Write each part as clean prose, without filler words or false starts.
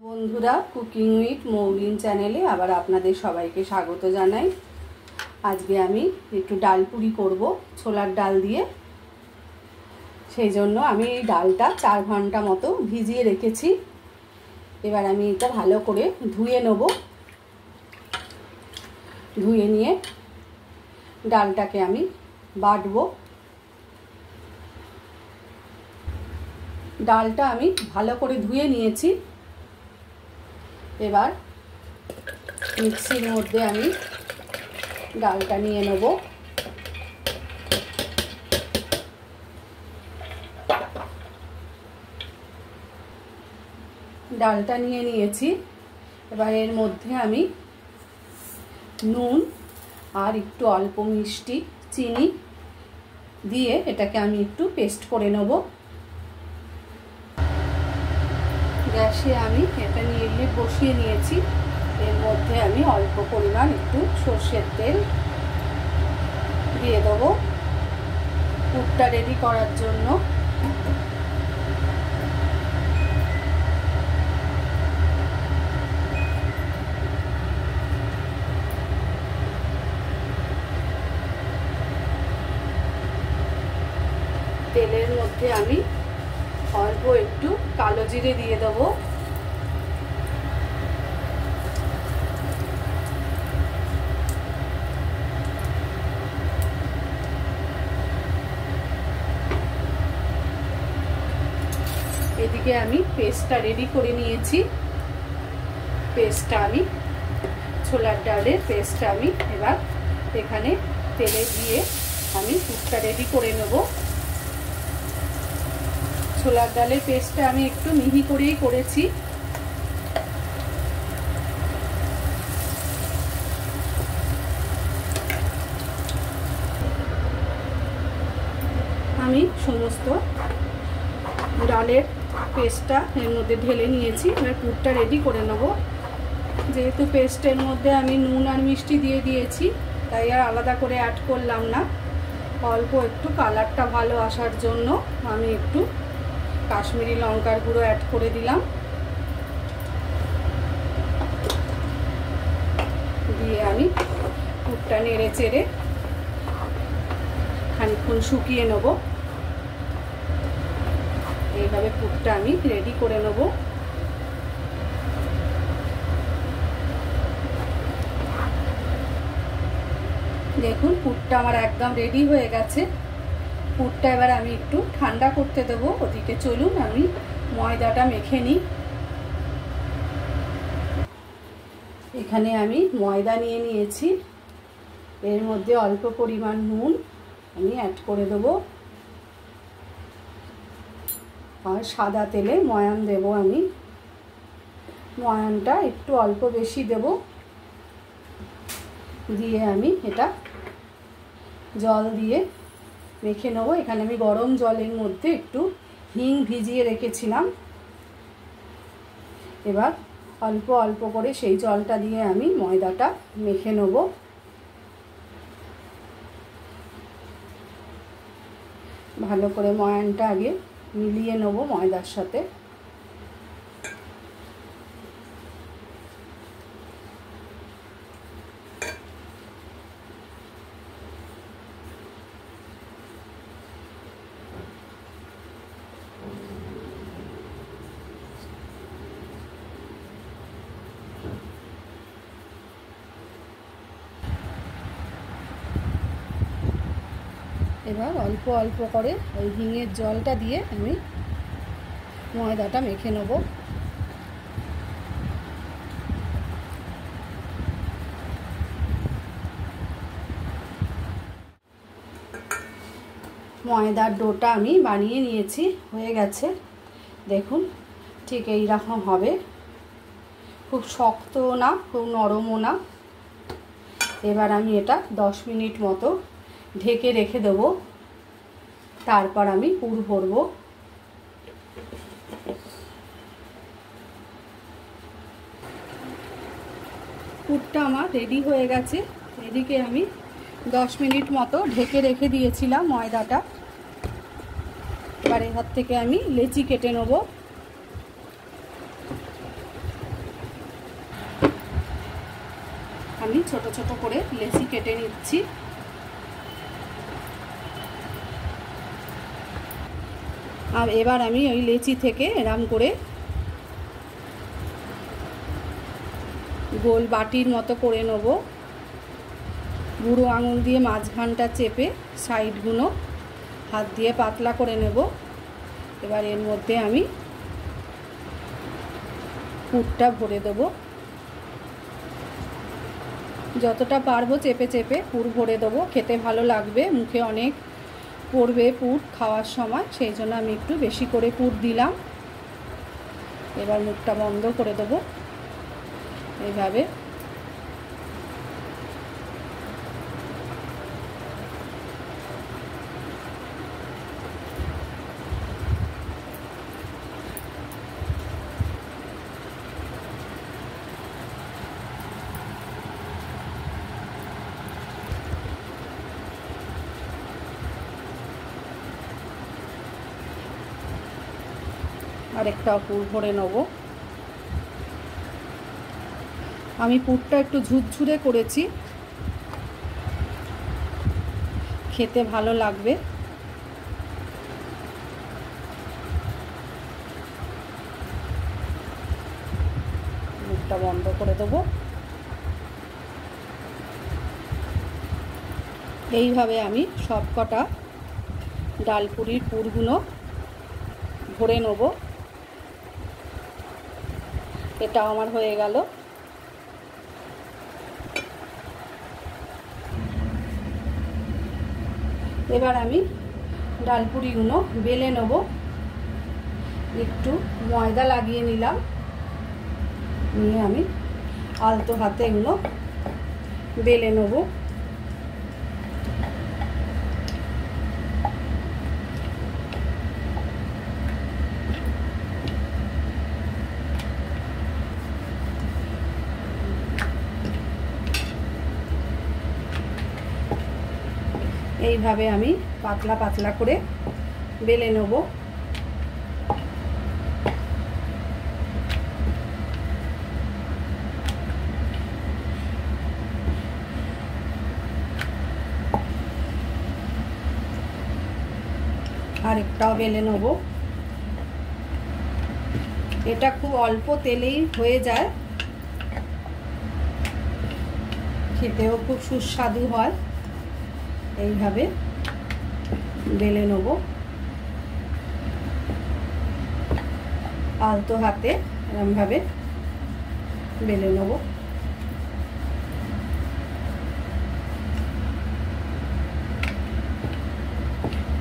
বন্ধুরা, cooking with মৌলিন চ্যানেলে আবার আপনাদের সবাইকে স্বাগত জানাই। আজকে আমি একটু ডাল পুরি করব ছোলার ডাল দিয়ে। সেই জন্য আমি এই ডালটা 4 ঘন্টা মতো ভিজিয়ে রেখেছি। এবার আমি এটা ভালো করে ধুয়ে নেব। ধুয়ে নিয়ে ডালটাকে আমি বাটবো। ডালটা আমি ভালো করে ধুয়ে নিয়েছি। এবার মিক্সির মধ্যে আমি ডালটা নিয়ে নেব। ডালটা নিয়ে নিয়েছি। এবার এর মধ্যে আমি নুন আর একটু অল্প মিষ্টি চিনি দিয়ে এটাকে আমি একটু পেস্ট করে নেব। গ্যাসে আমি এটা নিয়ে বসিয়ে নিয়েছি। এর মধ্যে আমি অল্প পরিমাণ একটু সর্ষের তেল দিয়ে দেবো পুরটা রেডি করার জন্য। তেলের মধ্যে আমি অল্প একটু কালো জিরে দিয়ে দেবো। এদিকে আমি পেস্টটা রেডি করে নিয়েছি। পেস্টটা আমি ছোলার ডালের পেস্টটা আমি এবার এখানে তেলে দিয়ে আমি পুরটা রেডি করে নেব। ছোলার ডালের পেস্টটা আমি একটু মিহি করেই করেছি। আমি সমস্ত ডালের পেস্টটা এর মধ্যে ঢেলে নিয়েছি। এবার পুরটা রেডি করে নেব। যেহেতু পেস্টের মধ্যে আমি নুন আর মিষ্টি দিয়ে দিয়েছি, তাই আর আলাদা করে অ্যাড করলাম না। অল্প একটু কালারটা ভালো আসার জন্য আমি একটু কাশ্মীরি লঙ্কার গুঁড়ো অ্যাড করে দিলাম। দিয়ে আমি পুরটা নেড়ে চেড়ে খানিকক্ষণ শুকিয়ে নেব। এইভাবে পুরটা আমি রেডি করে নেব। দেখুন পুরটা আমার একদম রেডি হয়ে গেছে। পুরটা এবার আমি একটু ঠান্ডা করতে দেব। ওদিকে চলুন আমি ময়দাটা মেখে নিই। এখানে আমি ময়দা নিয়ে নিয়েছি। এর মধ্যে অল্প পরিমাণ নুন আমি অ্যাড করে দেবো আর সাদা তেলে ময়ান দেব। আমি ময়ানটা একটু অল্প বেশি দেব। দিয়ে আমি এটা জল দিয়ে মেখে নেবো। এখানে আমি গরম জলের মধ্যে একটু হিং ভিজিয়ে রেখেছিলাম। এবার অল্প অল্প করে সেই জলটা দিয়ে আমি ময়দাটা মেখে নেব। ভালো করে ময়ানটা আগে মিলিয়ে নেব ময়দার সাথে। এবার অল্প অল্প করে ওই হিঙের জলটা দিয়ে আমি ময়দাটা মেখে নেব। ময়দার ডোটা আমি বানিয়ে নিয়েছি, হয়ে গেছে। দেখুন ঠিক এই রকম হবে। খুব শক্তও না, খুব নরমও না। এবার আমি এটা 10 মিনিট মতো ঢেকে রেখে দেব। তারপর আমি পুর ভরব। পুরটা আমার রেডি হয়ে গেছে। এদিকে আমি 10 মিনিট মতো ঢেকে রেখে দিয়েছিলাম ময়দাটা। এবার এর হাত থেকে আমি লেচি কেটে নেব। আমি ছোট ছোট করে লেচি কেটে নিচ্ছি। আর এবার আমি ওই লেচি থেকে এরম করে গোল বাটির মতো করে নেব। বুড়ো আঙুল দিয়ে মাঝখানটা চেপে সাইডগুলো হাত দিয়ে পাতলা করে নেব। এবার এর মধ্যে আমি পুরটা ভরে দেব। যতটা পারবো চেপে চেপে পুর ভরে দেবো। খেতে ভালো লাগবে, মুখে অনেক পড়বে পুর খাওয়ার সময়, সেই জন্য আমি একটু বেশি করে পুর দিলাম। এবার মুখটা বন্ধ করে দেবো এইভাবে। আরেকটা পুর ভরে নেব। আমি পুরটা একটু ঝুরঝুরে করেছি, খেতে ভালো লাগবে। মুখটা বন্ধ করে দেবো। এইভাবে আমি সবকটা ডালপুরির পুরগুলো ভরে নেব। এটা আমার হয়ে গেল। এবার আমি ডালপুরিগুলো বেলে নেব। একটু ময়দা লাগিয়ে নিলাম, নিয়ে আমি আলতো হাতে এগুলো বেলে নেব। এইভাবে আমি পাতলা পাতলা করে বেলে নেব। আরেকটাও বেলে নেব। এটা খুব অল্প তেলেই হয়ে যায়, খেতেও খুব সুস্বাদু হয়। এইভাবে বেলে নেব আলতো হাতে, এরমভাবে বেলে নেব।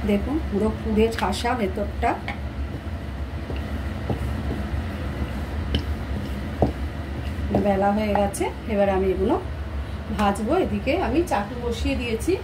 দেখুন পুরো পুরে ঠাসা ভেতরটা। বেলা হয়ে গেছে, এবার আমি এগুলো ভাজবো। এদিকে আমি চাটু বসিয়ে দিয়েছি।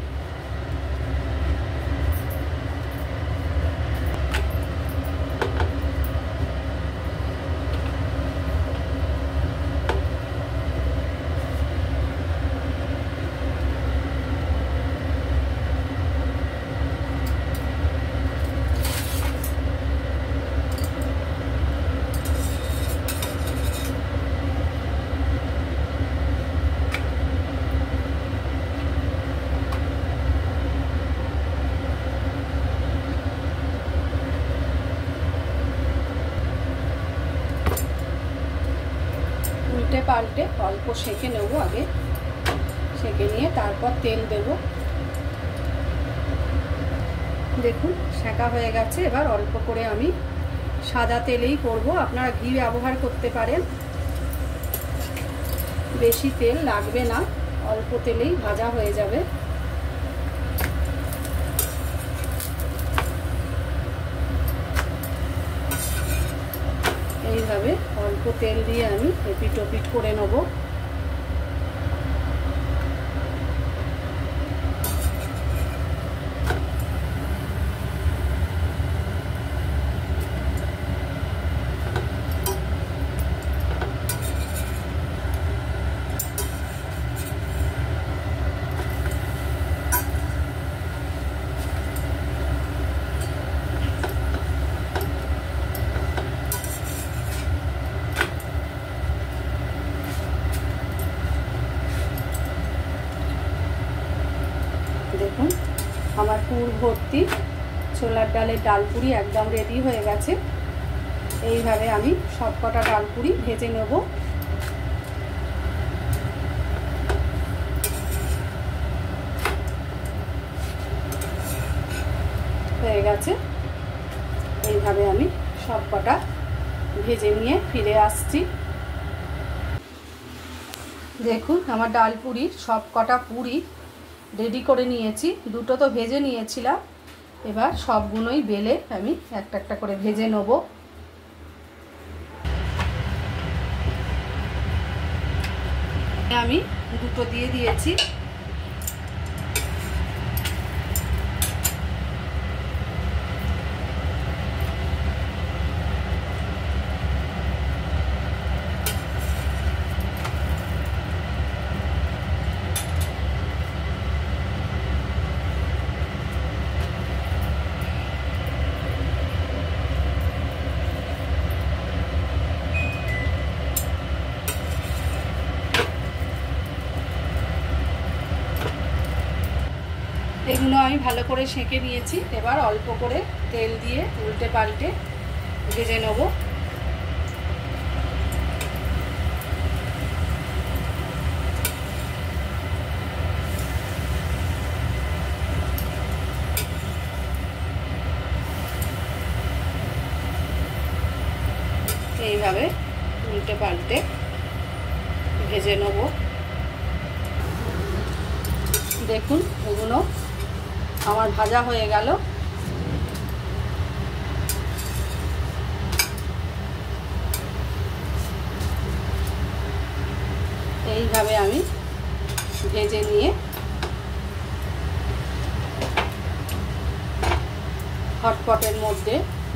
উল্টে পাল্টে অল্প সেঁকে নেব। আগে সেঁকে নিয়ে তারপর তেল দেব। দেখুন সেঁকা হয়ে গেছে। এবার অল্প করে আমি সাদা তেলেই করব। আপনারা ঘি ব্যবহার করতে পারেন, বেশি তেল লাগবে না, অল্প তেলেই ভাজা হয়ে যাবে। এইভাবে অল্প তেল দিয়ে আমি এপিট ওপিট করে নেব। বাসমতি ছোলার ডালের ডালপুরি একদম রেডি হয়ে গেছে। এইভাবে আমি সবকটা ডালপুরি ভেজে নেব। হয়ে গেছে। এইভাবে আমি সবকটা ভেজে নিয়ে ফিরে আসছি। দেখুন আমার ডালপুরি সবকটা পুরি রেডি করে নিয়েছি। দুটো তো ভেজে নিয়েছিলাম, এবার সবগুলোই বেলে আমি একটা একটা করে ভেজে নেব। আমি দুটো দিয়ে দিয়েছি। এগুলো আমি ভালো করে সেঁকে নিয়েছি। এবার অল্প করে তেল দিয়ে উল্টে পাল্টে ভেজে নেব। এইভাবে উল্টে পাল্টে ভেজে নেব। দেখুন এগুলো আমার ভাজা হয়ে গেল। এইভাবে আমি ভেজে নিয়ে হটপটের মধ্যে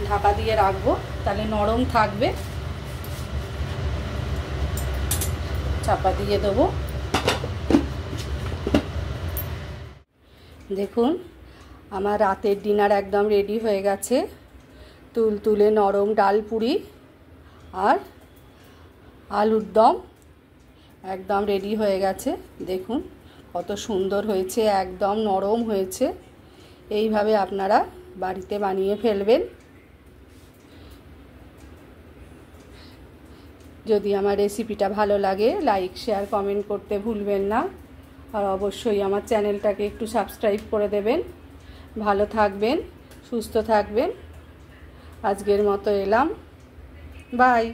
ঢাকা দিয়ে রাখবো, তাহলে নরম থাকবে। চাপা দিয়ে দেবো। দেখুন আমার রাতের ডিনার একদম রেডি হয়ে গেছে। তুলতুলে নরম ডালপুরি আর আলুর দম একদম রেডি হয়ে গেছে। দেখুন কত সুন্দর হয়েছে, একদম নরম হয়েছে। এইভাবে আপনারা বাড়িতে বানিয়ে ফেলবেন। যদি আমার রেসিপিটা ভালো লাগে লাইক শেয়ার কমেন্ট করতে ভুলবেন না। আর অবশ্যই আমার চ্যানেলটাকে একটু সাবস্ক্রাইব করে দেবেন। ভালো থাকবেন, সুস্থ থাকবেন। আজকের মতো এলাম, বাই।